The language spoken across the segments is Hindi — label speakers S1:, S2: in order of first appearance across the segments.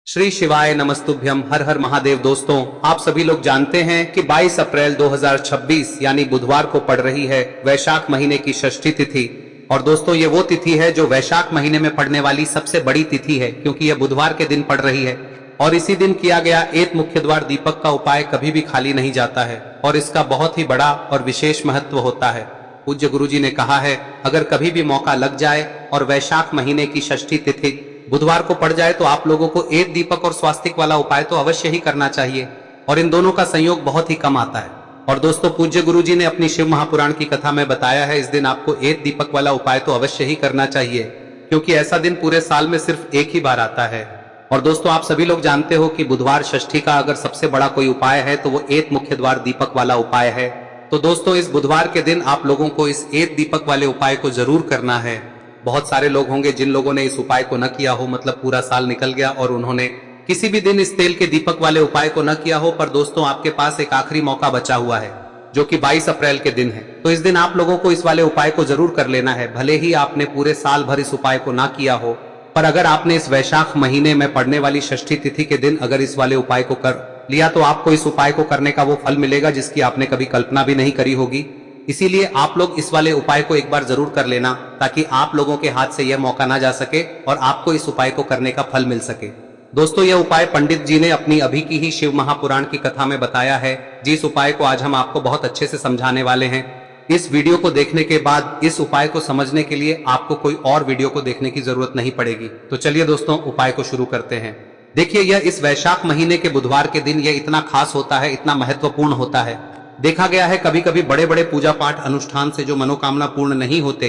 S1: श्री शिवाय नमस्तुभ्यम। हर हर महादेव। दोस्तों, आप सभी लोग जानते हैं कि 22 अप्रैल 2026 यानी बुधवार को पड़ रही है वैशाख महीने की षष्ठी तिथि। और दोस्तों, ये वो तिथि है जो वैशाख महीने में पड़ने वाली सबसे बड़ी तिथि है, क्योंकि यह बुधवार के दिन पड़ रही है। और इसी दिन किया गया एक मुख्य द्वार दीपक का उपाय कभी भी खाली नहीं जाता है और इसका बहुत ही बड़ा और विशेष महत्व होता है। पूज्य गुरुजी ने कहा है, अगर कभी भी मौका लग जाए और वैशाख महीने की षष्ठी तिथि बुधवार को पड़ जाए तो आप लोगों को एक दीपक और स्वास्तिक वाला उपाय तो अवश्य ही करना चाहिए। और इन दोनों का संयोग बहुत ही कम आता है। और दोस्तों, पूज्य गुरुजी ने अपनी शिव महापुराण की कथा में बताया है, इस दिन आपको एक दीपक वाला उपाय तो अवश्य ही करना चाहिए, क्योंकि ऐसा दिन पूरे साल में सिर्फ एक ही बार आता है। और दोस्तों, आप सभी लोग जानते हो कि बुधवार षष्ठी का अगर सबसे बड़ा कोई उपाय है तो वो एक मुख्य द्वार दीपक वाला उपाय है। तो दोस्तों, इस बुधवार के दिन आप लोगों को इस एक दीपक वाले उपाय को जरूर करना है। बहुत सारे लोग होंगे जिन लोगों ने इस उपाय को न किया हो, मतलब पूरा साल निकल गया और उन्होंने किसी भी दिन इस तेल के दीपक वाले उपाय को न किया हो। पर दोस्तों, आपके पास एक आखिरी मौका बचा हुआ है, जो कि 22 अप्रैल के दिन है। तो इस दिन आप लोगों को इस वाले उपाय को जरूर कर लेना है। भले ही आपने पूरे साल भर इस उपाय को ना किया हो, पर अगर आपने इस वैशाख महीने में पड़ने वाली षष्ठी तिथि के दिन अगर इस वाले उपाय को कर लिया तो आपको इस उपाय को करने का वो फल मिलेगा जिसकी आपने कभी कल्पना भी नहीं करी होगी। इसीलिए आप लोग इस वाले उपाय को एक बार जरूर कर लेना, ताकि आप लोगों के हाथ से यह मौका ना जा सके और आपको इस उपाय को करने का फल मिल सके। दोस्तों, यह उपाय पंडित जी ने अपनी अभी की ही शिव महापुराण की कथा में बताया है, जिस उपाय को आज हम आपको बहुत अच्छे से समझाने वाले हैं। इस वीडियो को देखने के बाद इस उपाय को समझने के लिए आपको कोई और वीडियो को देखने की जरूरत नहीं पड़ेगी। तो चलिए दोस्तों, उपाय को शुरू करते हैं। देखिए, यह इस वैशाख महीने के बुधवार के दिन यह इतना खास होता है, इतना महत्वपूर्ण होता है। देखा गया है कभी कभी बड़े बड़े पूजा पाठ अनुष्ठान से जो मनोकामना पूर्ण नहीं होते,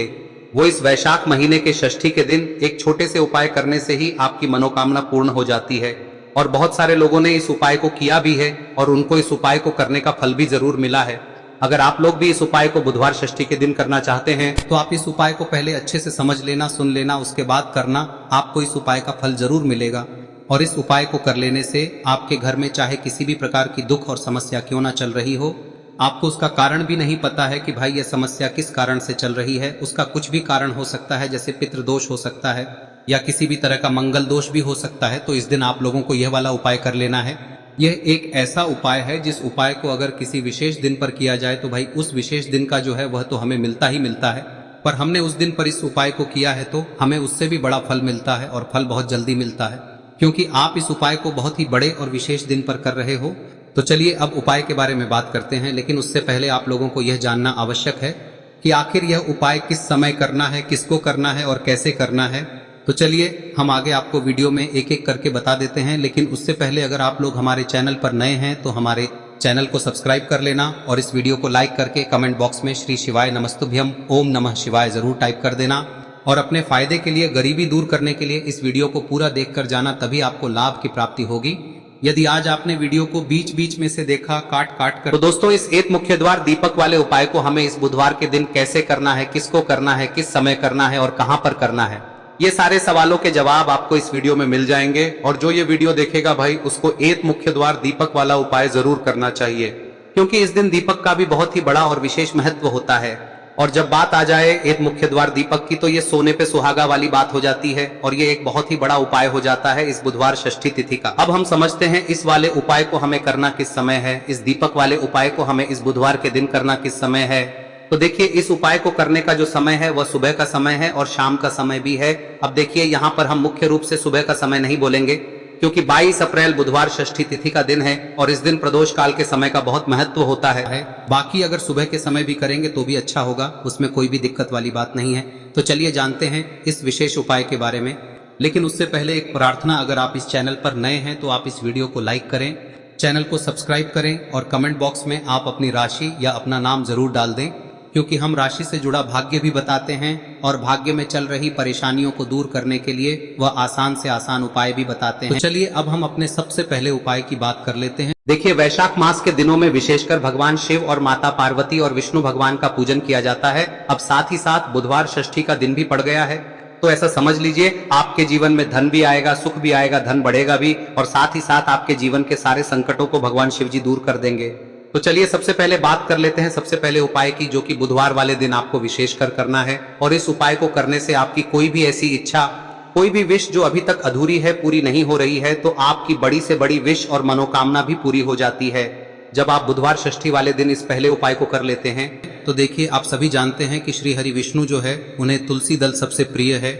S1: वो इस वैशाख महीने के षष्ठी के दिन एक छोटे से उपाय करने से ही आपकी मनोकामना पूर्ण हो जाती है। और बहुत सारे लोगों ने इस उपाय को किया भी है और उनको इस उपाय को करने का फल भी जरूर मिला है। अगर आप लोग भी इस उपाय को बुधवार षष्ठी के दिन करना चाहते हैं तो आप इस उपाय को पहले अच्छे से समझ लेना, सुन लेना, उसके बाद करना। आपको इस उपाय का फल जरूर मिलेगा। और इस उपाय को कर लेने से आपके घर में चाहे किसी भी प्रकार की दुख और समस्या क्यों ना चल रही हो, आपको उसका कारण भी नहीं पता है कि भाई यह समस्या किस कारण से चल रही है, उसका कुछ भी कारण हो सकता है, जैसे पितृदोष हो सकता है या किसी भी तरह का मंगल दोष भी हो सकता है। तो इस दिन आप लोगों को यह वाला उपाय कर लेना है। यह एक ऐसा उपाय है जिस उपाय को अगर किसी विशेष दिन पर किया जाए तो भाई उस विशेष दिन का जो है वह तो हमें मिलता ही मिलता है। पर हमने उस दिन पर इस उपाय को किया है तो हमें उससे भी बड़ा फल मिलता है, और फल बहुत जल्दी मिलता है, क्योंकि आप इस उपाय को बहुत ही बड़े और विशेष दिन पर कर रहे हो। तो चलिए अब उपाय के बारे में बात करते हैं, लेकिन उससे पहले आप लोगों को यह जानना आवश्यक है कि आखिर यह उपाय किस समय करना है, किसको करना है और कैसे करना है। तो चलिए हम आगे आपको वीडियो में एक एक करके बता देते हैं। लेकिन उससे पहले अगर आप लोग हमारे चैनल पर नए हैं तो हमारे चैनल को सब्सक्राइब कर लेना और इस वीडियो को लाइक करके कमेंट बॉक्स में श्री शिवाय नमस्तुभ्यम ओम नमः शिवाय जरूर टाइप कर देना। और अपने फायदे के लिए, गरीबी दूर करने के लिए इस वीडियो को पूरा देखकर जाना, तभी आपको लाभ की प्राप्ति होगी। यदि आज आपने वीडियो को बीच बीच में से देखा, काट काट कर, तो दोस्तों इस एक मुख्य द्वार दीपक वाले उपाय को हमें इस बुधवार के दिन कैसे करना है, किसको करना है, किस समय करना है और कहां पर करना है, ये सारे सवालों के जवाब आपको इस वीडियो में मिल जाएंगे। और जो ये वीडियो देखेगा भाई, उसको एक मुख्य द्वार दीपक वाला उपाय जरूर करना चाहिए, क्योंकि इस दिन दीपक का भी बहुत ही बड़ा और विशेष महत्व होता है। और जब बात आ जाए एक मुख्य द्वार दीपक की, तो ये सोने पे सुहागा वाली बात हो जाती है और ये एक बहुत ही बड़ा उपाय हो जाता है इस बुधवार षष्ठी तिथि का। अब हम समझते हैं इस वाले उपाय को हमें करना किस समय है, इस दीपक वाले उपाय को हमें इस बुधवार के दिन करना किस समय है। तो देखिए, इस उपाय को करने का जो समय है वह सुबह का समय है और शाम का समय भी है। अब देखिए, यहाँ पर हम मुख्य रूप से सुबह का समय नहीं बोलेंगे, क्योंकि 22 अप्रैल बुधवार षष्ठी तिथि का दिन है और इस दिन प्रदोष काल के समय का बहुत महत्व होता है। बाकी अगर सुबह के समय भी करेंगे तो भी अच्छा होगा, उसमें कोई भी दिक्कत वाली बात नहीं है। तो चलिए जानते हैं इस विशेष उपाय के बारे में। लेकिन उससे पहले एक प्रार्थना, अगर आप इस चैनल पर नए हैं तो आप इस वीडियो को लाइक करें, चैनल को सब्सक्राइब करें और कमेंट बॉक्स में आप अपनी राशि या अपना नाम जरूर डाल दें, क्योंकि हम राशि से जुड़ा भाग्य भी बताते हैं और भाग्य में चल रही परेशानियों को दूर करने के लिए वह आसान से आसान उपाय भी बताते हैं। तो चलिए अब हम अपने सबसे पहले उपाय की बात कर लेते हैं। देखिए, वैशाख मास के दिनों में विशेषकर भगवान शिव और माता पार्वती और विष्णु भगवान का पूजन किया जाता है। अब साथ ही साथ बुधवार षष्ठी का दिन भी पड़ गया है, तो ऐसा समझ लीजिए आपके जीवन में धन भी आएगा, सुख भी आएगा, धन बढ़ेगा भी, और साथ ही साथ आपके जीवन के सारे संकटों को भगवान शिव जी दूर कर देंगे। तो चलिए सबसे पहले बात कर लेते हैं सबसे पहले उपाय की, जो कि बुधवार वाले दिन आपको विशेषकर करना है। और इस उपाय को करने से आपकी कोई भी ऐसी इच्छा कोई भी विश जो अभी तक अधूरी है, पूरी नहीं हो रही है, तो आपकी बड़ी से बड़ी विश और मनोकामना भी पूरी हो जाती है जब आप बुधवार षष्ठी वाले दिन इस पहले उपाय को कर लेते हैं। तो देखिए, आप सभी जानते हैं कि श्री हरि विष्णु जो है उन्हें तुलसी दल सबसे प्रिय है।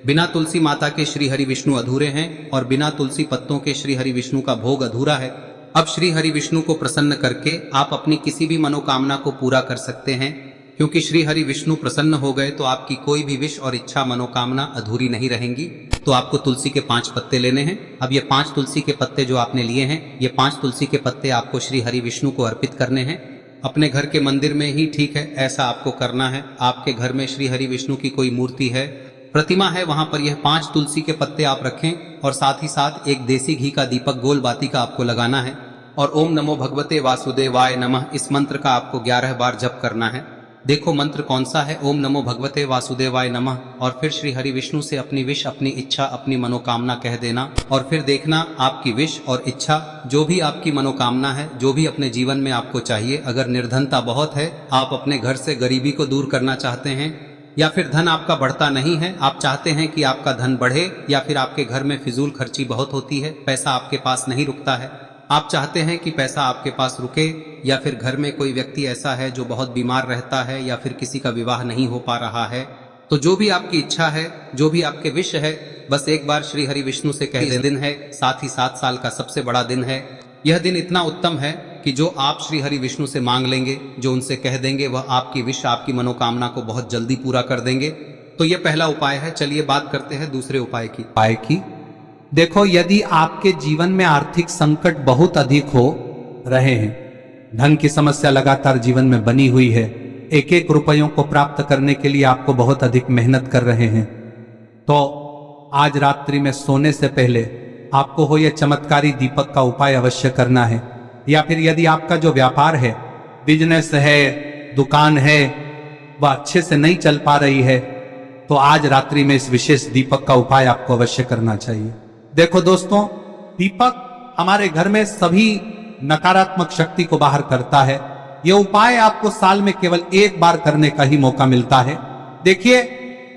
S1: बिना तुलसी माता के श्री हरि विष्णु अधूरे हैं और बिना तुलसी पत्तों के श्री हरि विष्णु का भोग अधूरा है। अब श्री हरि विष्णु को प्रसन्न करके आप अपनी किसी भी मनोकामना को पूरा कर सकते हैं, क्योंकि श्री हरि विष्णु प्रसन्न हो गए तो आपकी कोई भी विश और इच्छा मनोकामना अधूरी नहीं रहेंगी। तो आपको तुलसी के 5 पत्ते लेने हैं। अब ये 5 तुलसी के पत्ते जो आपने लिए हैं, ये 5 तुलसी के पत्ते आपको श्री हरि विष्णु को अर्पित करने हैं। अपने घर के मंदिर में ही ठीक है, ऐसा आपको करना है। आपके घर में श्री हरि विष्णु की कोई मूर्ति है, प्रतिमा है, वहां पर यह 5 तुलसी के पत्ते आप रखें और साथ ही साथ एक देसी घी का दीपक गोल बाती का आपको लगाना है और ओम नमो भगवते वासुदेवाय नमः इस मंत्र का आपको 11 बार जप करना है। देखो मंत्र कौन सा है, ओम नमो भगवते वासुदेवाय नमः, और फिर श्री हरि विष्णु से अपनी विश, अपनी इच्छा, अपनी मनोकामना कह देना और फिर देखना आपकी विश और इच्छा, जो भी आपकी मनोकामना है, जो भी अपने जीवन में आपको चाहिए। अगर निर्धनता बहुत है, आप अपने घर से गरीबी को दूर करना चाहते हैं, या फिर धन आपका बढ़ता नहीं है, आप चाहते हैं कि आपका धन बढ़े, या फिर आपके घर में फिजूल खर्ची बहुत होती है, पैसा आपके पास नहीं रुकता है, आप चाहते हैं कि पैसा आपके पास रुके, या फिर घर में कोई व्यक्ति ऐसा है जो बहुत बीमार रहता है, या फिर किसी का विवाह नहीं हो पा रहा है, तो जो भी आपकी इच्छा है, जो भी आपके विश है, बस एक बार श्री हरि विष्णु से कह दें। दिन है, साथ ही 7 साल का सबसे बड़ा दिन है। यह दिन इतना उत्तम है कि जो आप श्री हरि विष्णु से मांग लेंगे, जो उनसे कह देंगे, वह आपकी विश, आपकी मनोकामना को बहुत जल्दी पूरा कर देंगे। तो यह पहला उपाय है। चलिए बात करते हैं दूसरे उपाय की।
S2: देखो, यदि आपके जीवन में आर्थिक संकट बहुत अधिक हो रहे हैं, धन की समस्या लगातार जीवन में बनी हुई है, एक एक रुपयों को प्राप्त करने के लिए आपको बहुत अधिक मेहनत कर रहे हैं, तो आज रात्रि में सोने से पहले आपको हो यह चमत्कारी दीपक का उपाय अवश्य करना है। या फिर यदि आपका जो व्यापार है, बिजनेस है, दुकान है, वह अच्छे से नहीं चल पा रही है, तो आज रात्रि में इस विशेष दीपक का उपाय आपको अवश्य करना चाहिए। देखो दोस्तों, दीपक हमारे घर में सभी नकारात्मक शक्ति को बाहर करता है। यह उपाय आपको साल में केवल एक बार करने का ही मौका मिलता है। देखिए,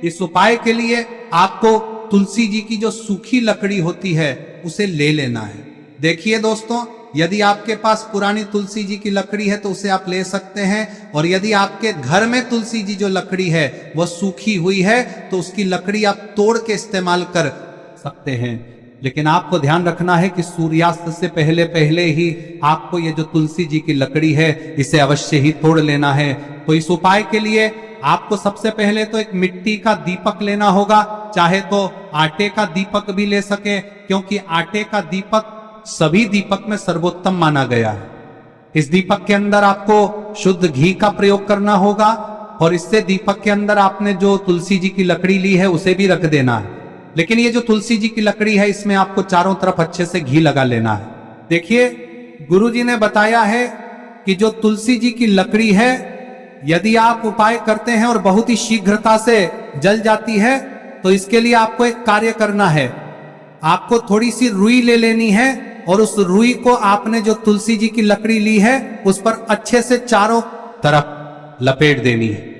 S2: इस उपाय के लिए आपको तुलसी जी की जो सूखी लकड़ी होती है उसे ले लेना है। देखिए दोस्तों, यदि आपके पास पुरानी तुलसी जी की लकड़ी है तो उसे आप ले सकते हैं, और यदि आपके घर में तुलसी जी जो लकड़ी है वह सूखी हुई है तो उसकी लकड़ी आप तोड़ के इस्तेमाल कर सकते हैं। लेकिन आपको ध्यान रखना है कि सूर्यास्त से पहले पहले ही आपको ये जो तुलसी जी की लकड़ी है इसे अवश्य ही तोड़ लेना है। तो इस उपाय के लिए आपको सबसे पहले तो एक मिट्टी का दीपक लेना होगा, चाहे तो आटे का दीपक भी ले सके, क्योंकि आटे का दीपक सभी दीपक में सर्वोत्तम माना गया है। इस दीपक के अंदर आपको शुद्ध घी का प्रयोग करना होगा, और इससे दीपक के अंदर आपने जो तुलसी जी की लकड़ी ली है उसे भी रख देना है। लेकिन ये जो तुलसी जी की लकड़ी है, इसमें आपको चारों तरफ अच्छे से घी लगा लेना है। देखिए, गुरुजी ने बताया है कि जो तुलसी जी की लकड़ी है, यदि आप उपाय करते हैं और बहुत ही शीघ्रता से जल जाती है, तो इसके लिए आपको एक कार्य करना है। आपको थोड़ी सी रुई ले लेनी है और उस रुई को आपने जो तुलसी जी की लकड़ी ली है उस पर अच्छे से चारों तरफ लपेट देनी है।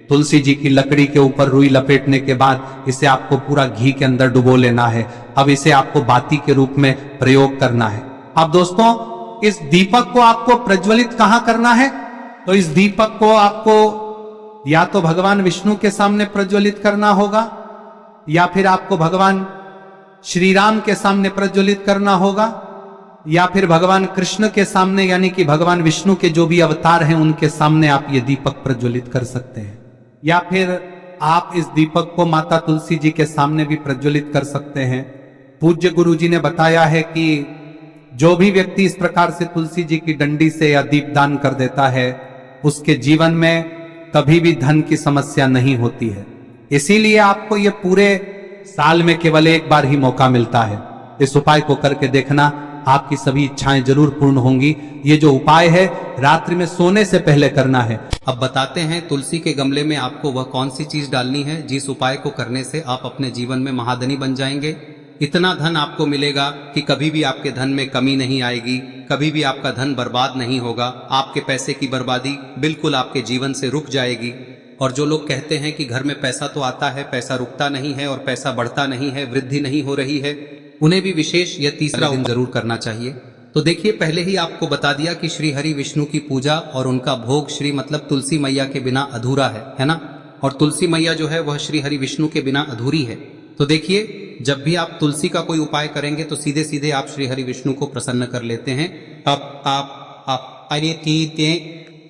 S2: तुलसी जी की लकड़ी के ऊपर रुई लपेटने के बाद इसे आपको पूरा घी के अंदर डुबो लेना है। अब इसे आपको बाती के रूप में प्रयोग करना है। अब दोस्तों, इस दीपक को आपको प्रज्वलित कहां करना है? तो इस दीपक को आपको या तो भगवान विष्णु के सामने प्रज्वलित करना होगा, या फिर आपको भगवान श्री राम के सामने प्रज्वलित करना होगा, या फिर भगवान कृष्ण के सामने, यानी कि भगवान विष्णु के जो भी अवतार हैं उनके सामने आप ये दीपक प्रज्वलित कर सकते हैं। या फिर आप इस दीपक को माता तुलसी जी के सामने भी प्रज्वलित कर सकते हैं। पूज्य गुरु जी ने बताया है कि जो भी व्यक्ति इस प्रकार से तुलसी जी की डंडी से या दीपदान कर देता है, उसके जीवन में कभी भी धन की समस्या नहीं होती है। इसीलिए आपको ये पूरे साल में केवल एक बार ही मौका मिलता है। इस उपाय को करके देखना, आपकी सभी इच्छाएं जरूर पूर्ण होंगी। ये जो उपाय है रात्रि में सोने से पहले करना है।
S1: अब बताते हैं तुलसी के गमले में आपको वह कौन सी चीज डालनी है जिस उपाय को करने से आप अपने जीवन में महाधनी बन जाएंगे। इतना धन आपको मिलेगा कि कभी भी आपके धन में कमी नहीं आएगी, कभी भी आपका धन बर्बाद नहीं होगा। आपके पैसे की बर्बादी बिल्कुल आपके जीवन से रुक जाएगी। और जो लोग कहते हैं कि घर में पैसा तो आता है, पैसा रुकता नहीं है और पैसा बढ़ता नहीं है, वृद्धि नहीं हो रही है, उन्हें भी विशेष यह तीसरा दिन जरूर करना चाहिए। तो देखिए, पहले ही आपको बता दिया कि श्री हरि विष्णु की पूजा और उनका भोग श्री मतलब तुलसी मैया के बिना अधूरा है ना। और तुलसी मैया जो है वह श्री हरि विष्णु के बिना अधूरी है। तो देखिए, जब भी आप तुलसी का कोई उपाय करेंगे तो सीधे सीधे आप श्री हरि विष्णु को प्रसन्न कर लेते हैं।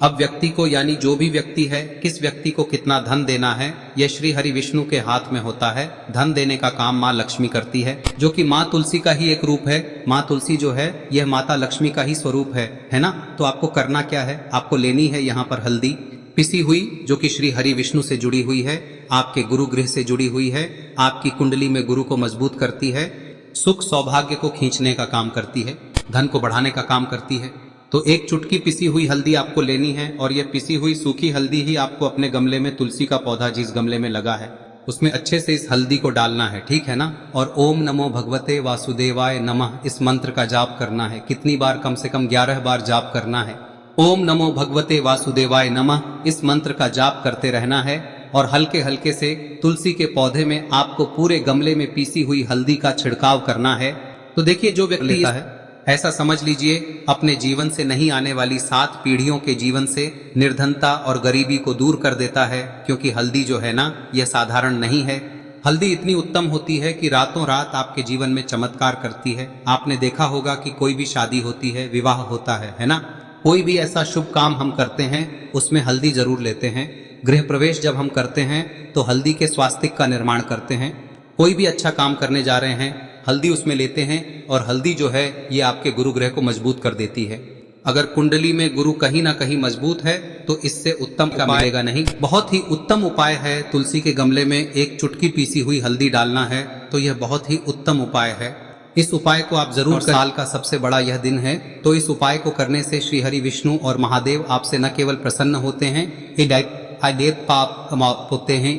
S1: अब व्यक्ति को, यानी जो भी व्यक्ति है, किस व्यक्ति को कितना धन देना है, यह श्री हरि विष्णु के हाथ में होता है। धन देने का काम माँ लक्ष्मी करती है, जो कि माँ तुलसी का ही एक रूप है। माँ तुलसी जो है यह माता लक्ष्मी का ही स्वरूप है ना। तो आपको करना क्या है, आपको लेनी है यहाँ पर हल्दी पिसी हुई, जो कि श्री हरि विष्णु से जुड़ी हुई है, आपके गुरु गृह से जुड़ी हुई है, आपकी कुंडली में गुरु को मजबूत करती है, सुख सौभाग्य को खींचने का काम करती है, धन को बढ़ाने का काम करती है। तो एक चुटकी पिसी हुई हल्दी आपको लेनी है और यह पिसी हुई सूखी हल्दी ही आपको अपने गमले में, तुलसी का पौधा जिस गमले में लगा है उसमें अच्छे से इस हल्दी को डालना है, ठीक है ना। और ओम नमो भगवते वासुदेवाय नमः इस मंत्र का जाप करना है। कितनी बार? कम से कम 11 बार जाप करना है। ओम नमो भगवते वासुदेवाय नमः इस मंत्र का जाप करते रहना है और हल्के हल्के से तुलसी के पौधे में आपको पूरे गमले में पीसी हुई हल्दी का छिड़काव करना है। तो देखिए, जो व्यक्ति लेता है, ऐसा समझ लीजिए अपने जीवन से नहीं आने वाली 7 पीढ़ियों के जीवन से निर्धनता और गरीबी को दूर कर देता है। क्योंकि हल्दी जो है ना, यह साधारण नहीं है। हल्दी इतनी उत्तम होती है कि रातों रात आपके जीवन में चमत्कार करती है। आपने देखा होगा कि कोई भी शादी होती है, विवाह होता है ना, कोई भी ऐसा शुभ काम हम करते हैं उसमें हल्दी जरूर लेते हैं। गृह प्रवेश जब हम करते हैं तो हल्दी के स्वास्तिक का निर्माण करते हैं। कोई भी अच्छा काम करने जा रहे हैं, हल्दी उसमें लेते हैं और हल्दी जो है ये आपके गुरु ग्रह को मजबूत कर देती है। अगर कुंडली में गुरु कहीं ना कहीं मजबूत है तो इससे उत्तम का मिलेगा नहीं। बहुत ही उत्तम उपाय है, तुलसी के गमले में एक चुटकी पीसी हुई हल्दी डालना है, तो यह बहुत ही उत्तम उपाय है। इस उपाय को आप जरूर करें। साल का सबसे बड़ा यह दिन है, तो इस उपाय को करने से श्री हरि विष्णु और महादेव आपसे न केवल प्रसन्न होते हैं, पाप होते हैं,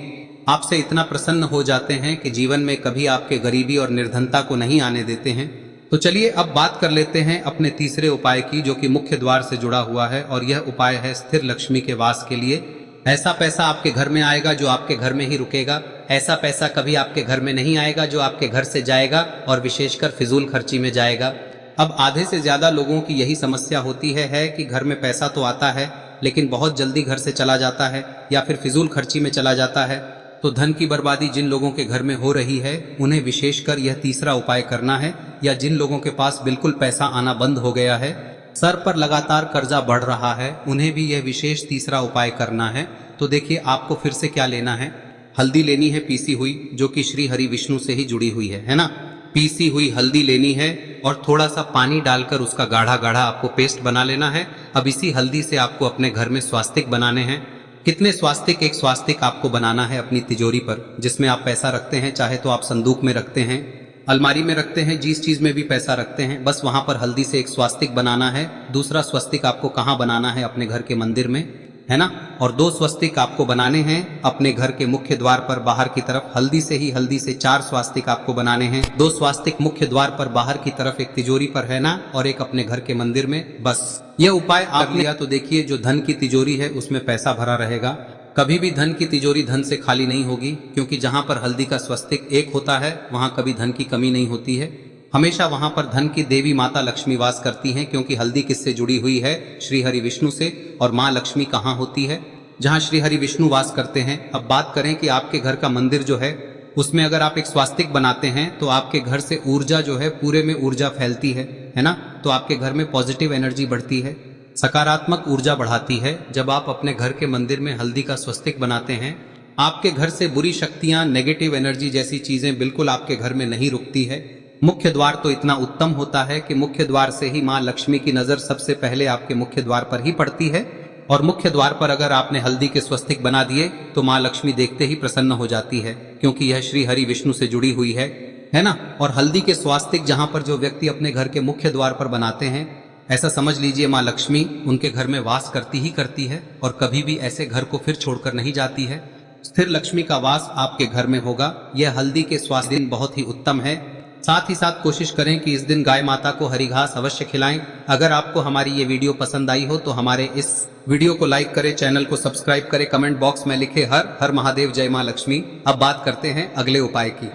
S1: आपसे इतना प्रसन्न हो जाते हैं कि जीवन में कभी आपके गरीबी और निर्धनता को नहीं आने देते हैं। तो चलिए अब बात कर लेते हैं अपने तीसरे उपाय की, जो कि मुख्य द्वार से जुड़ा हुआ है। और यह उपाय है स्थिर लक्ष्मी के वास के लिए। ऐसा पैसा आपके घर में आएगा जो आपके घर में ही रुकेगा। ऐसा पैसा कभी आपके घर में नहीं आएगा जो आपके घर से जाएगा और विशेषकर फिजूल खर्ची में जाएगा। अब आधे से ज्यादा लोगों की यही समस्या होती है कि घर में पैसा तो आता है लेकिन बहुत जल्दी घर से चला जाता है या फिर फिजूल खर्ची में चला जाता है। तो धन की बर्बादी जिन लोगों के घर में हो रही है उन्हें विशेषकर यह तीसरा उपाय करना है। या जिन लोगों के पास बिल्कुल पैसा आना बंद हो गया है, सर पर लगातार कर्जा बढ़ रहा है, उन्हें भी यह विशेष तीसरा उपाय करना है। तो देखिए, आपको फिर से क्या लेना है, हल्दी लेनी है पीसी हुई, जो कि श्री हरि विष्णु से ही जुड़ी हुई है ना। पीसी हुई हल्दी लेनी है और थोड़ा सा पानी डालकर उसका गाढ़ा गाढ़ा आपको पेस्ट बना लेना है। अब इसी हल्दी से आपको अपने घर में स्वास्तिक बनाने हैं। कितने स्वास्तिक? एक स्वास्तिक आपको बनाना है अपनी तिजोरी पर, जिसमें आप पैसा रखते हैं। चाहे तो आप संदूक में रखते हैं, अलमारी में रखते हैं, जिस चीज में भी पैसा रखते हैं, बस वहां पर हल्दी से एक स्वास्तिक बनाना है। दूसरा स्वस्तिक आपको कहाँ बनाना है? अपने घर के मंदिर में, है ना। और 2 स्वस्तिक आपको बनाने हैं अपने घर के मुख्य द्वार पर बाहर की तरफ। हल्दी से 4 स्वास्तिक आपको बनाने हैं। 2 स्वास्तिक मुख्य द्वार पर बाहर की तरफ, एक तिजोरी पर, है ना, और एक अपने घर के मंदिर में। बस यह उपाय आप लिया तो देखिए, जो धन की तिजोरी है उसमें पैसा भरा रहेगा। कभी भी धन की तिजोरी धन से खाली नहीं होगी, क्योंकि जहां पर हल्दी का स्वस्तिक एक होता है वहां कभी धन की कमी नहीं होती है। हमेशा वहां पर धन की देवी माता लक्ष्मी वास करती हैं, क्योंकि हल्दी किससे जुड़ी हुई है? श्री हरि विष्णु से। और माँ लक्ष्मी कहाँ होती है? जहाँ श्री हरि विष्णु वास करते हैं। अब बात करें कि आपके घर का मंदिर जो है उसमें अगर आप एक स्वास्तिक बनाते हैं तो आपके घर से ऊर्जा जो है, पूरे में ऊर्जा फैलती है ना। तो आपके घर में पॉजिटिव एनर्जी बढ़ती है, सकारात्मक ऊर्जा बढ़ाती है। जब आप अपने घर के मंदिर में हल्दी का स्वस्तिक बनाते हैं, आपके घर से बुरी शक्तियां, नेगेटिव एनर्जी जैसी चीजें बिल्कुल आपके घर में नहीं रुकती है। मुख्य द्वार तो इतना उत्तम होता है कि मुख्य द्वार से ही माँ लक्ष्मी की नजर सबसे पहले आपके मुख्य द्वार पर ही पड़ती है। और मुख्य द्वार पर अगर आपने हल्दी के स्वस्तिक बना दिए तो माँ लक्ष्मी देखते ही प्रसन्न हो जाती है, क्योंकि यह श्री हरि विष्णु से जुड़ी हुई है ना। और हल्दी के स्वास्तिक जहां पर जो व्यक्ति अपने घर के मुख्य द्वार पर बनाते हैं, ऐसा समझ लीजिए माँ लक्ष्मी उनके घर में वास करती ही करती है और कभी भी ऐसे घर को फिर छोड़कर नहीं जाती है। स्थिर लक्ष्मी का वास आपके घर में होगा। यह हल्दी के स्वास्थ्य दिन बहुत ही उत्तम है। साथ ही साथ कोशिश करें कि इस दिन गाय माता को हरी घास अवश्य खिलाएं। अगर आपको हमारी ये वीडियो पसंद आई हो तो हमारे इस वीडियो को लाइक करें, चैनल को सब्सक्राइब करें, कमेंट बॉक्स में लिखे हर हर महादेव, जय मां लक्ष्मी। अब बात करते हैं अगले उपाय की।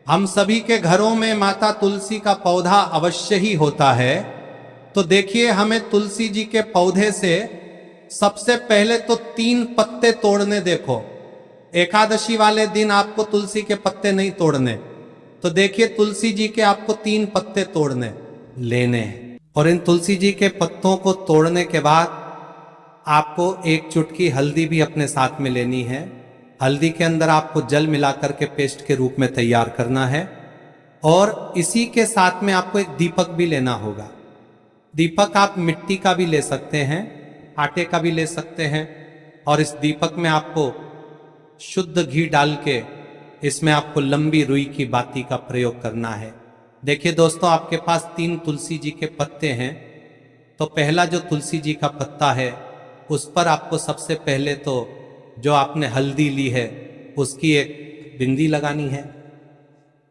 S2: हम सभी के घरों में माता तुलसी का पौधा अवश्य ही होता है। तो देखिए, हमें तुलसी जी के पौधे से सबसे पहले तो 3 पत्ते तोड़ने। देखो, एकादशी वाले दिन आपको तुलसी के पत्ते नहीं तोड़ने, तो देखिए तुलसी जी के आपको 3 पत्ते तोड़ने लेने हैं। और इन तुलसी जी के पत्तों को तोड़ने के बाद आपको 1 चुटकी हल्दी भी अपने साथ में लेनी है। हल्दी के अंदर आपको जल मिलाकर के पेस्ट के रूप में तैयार करना है। और इसी के साथ में आपको एक दीपक भी लेना होगा। दीपक आप मिट्टी का भी ले सकते हैं, आटे का भी ले सकते हैं। और इस दीपक में आपको शुद्ध घी डाल के इसमें आपको लंबी रुई की बाती का प्रयोग करना है। देखिए दोस्तों, आपके पास 3 तुलसी जी के पत्ते हैं। तो पहला जो तुलसी जी का पत्ता है उस पर आपको सबसे पहले तो जो आपने हल्दी ली है उसकी एक बिंदी लगानी है।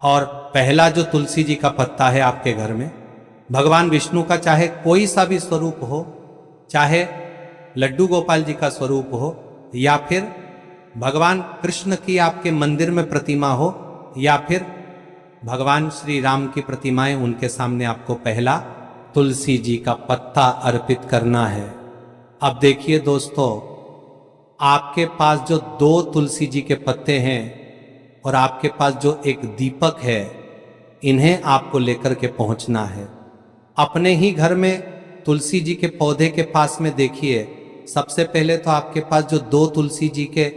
S2: और पहला जो तुलसी जी का पत्ता है आपके घर में, भगवान विष्णु का चाहे कोई सा भी स्वरूप हो, चाहे लड्डू गोपाल जी का स्वरूप हो, या फिर भगवान कृष्ण की आपके मंदिर में प्रतिमा हो, या फिर भगवान श्री राम की प्रतिमाएं, उनके सामने आपको पहला तुलसी जी का पत्ता अर्पित करना है। अब देखिए दोस्तों, आपके पास जो 2 तुलसी जी के पत्ते हैं और आपके पास जो एक दीपक है, इन्हें आपको लेकर के पहुंचना है। अपने ही घर में तुलसी जी के पौधे के पास में देखिए, सबसे पहले तो आपके पास जो 2 तुलसी जी के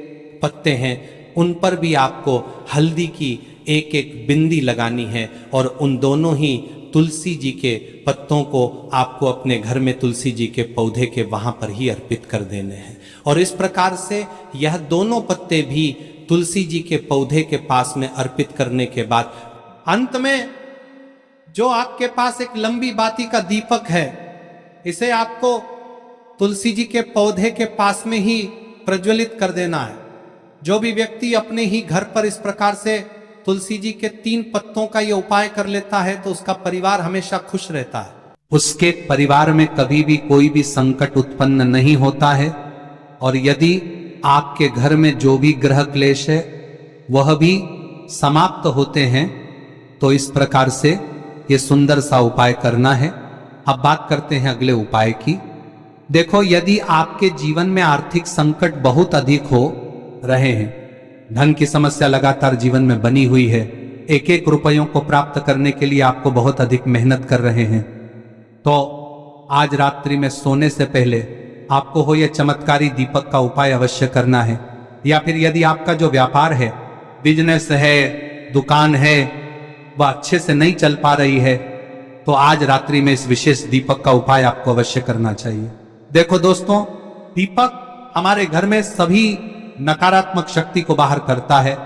S2: पत्ते हैं उन पर भी आपको हल्दी की एक एक बिंदी लगानी है। और उन दोनों ही तुलसी जी के पत्तों को आपको अपने घर में तुलसी जी के पौधे के वहां पर ही अर्पित कर देने हैं। और इस प्रकार से यह दोनों पत्ते भी तुलसी जी के पौधे के पास में अर्पित करने के बाद अंत में जो आपके पास एक लंबी बाती का दीपक है, इसे आपको तुलसी जी के पौधे के पास में ही प्रज्वलित कर देना है। जो भी व्यक्ति अपने ही घर पर इस प्रकार से तुलसी जी के 3 पत्तों का ये उपाय कर लेता है तो उसका परिवार हमेशा खुश रहता है। उसके परिवार में कभी भी कोई भी संकट उत्पन्न नहीं होता है। और यदि आपके घर में जो भी ग्रह क्लेश है वह भी समाप्त होते हैं। तो इस प्रकार से ये सुंदर सा उपाय करना है। अब बात करते हैं अगले उपाय की। देखो, यदि आपके जीवन में आर्थिक संकट बहुत अधिक हो रहे हैं, धन की समस्या लगातार जीवन में बनी हुई है, एक एक रुपयों को प्राप्त करने के लिए आपको बहुत अधिक मेहनत कर रहे हैं, तो आज रात्रि में सोने से पहले आपको हो यह चमत्कारी दीपक का उपाय अवश्य करना है। या फिर यदि आपका जो व्यापार है, बिजनेस है, दुकान है, वह अच्छे से नहीं चल पा रही है, तो आज रात्रि में इस विशेष दीपक का उपाय आपको अवश्य करना चाहिए। देखो दोस्तों, दीपक हमारे घर में सभी नकारात्मक शक्ति को बाहर करता है।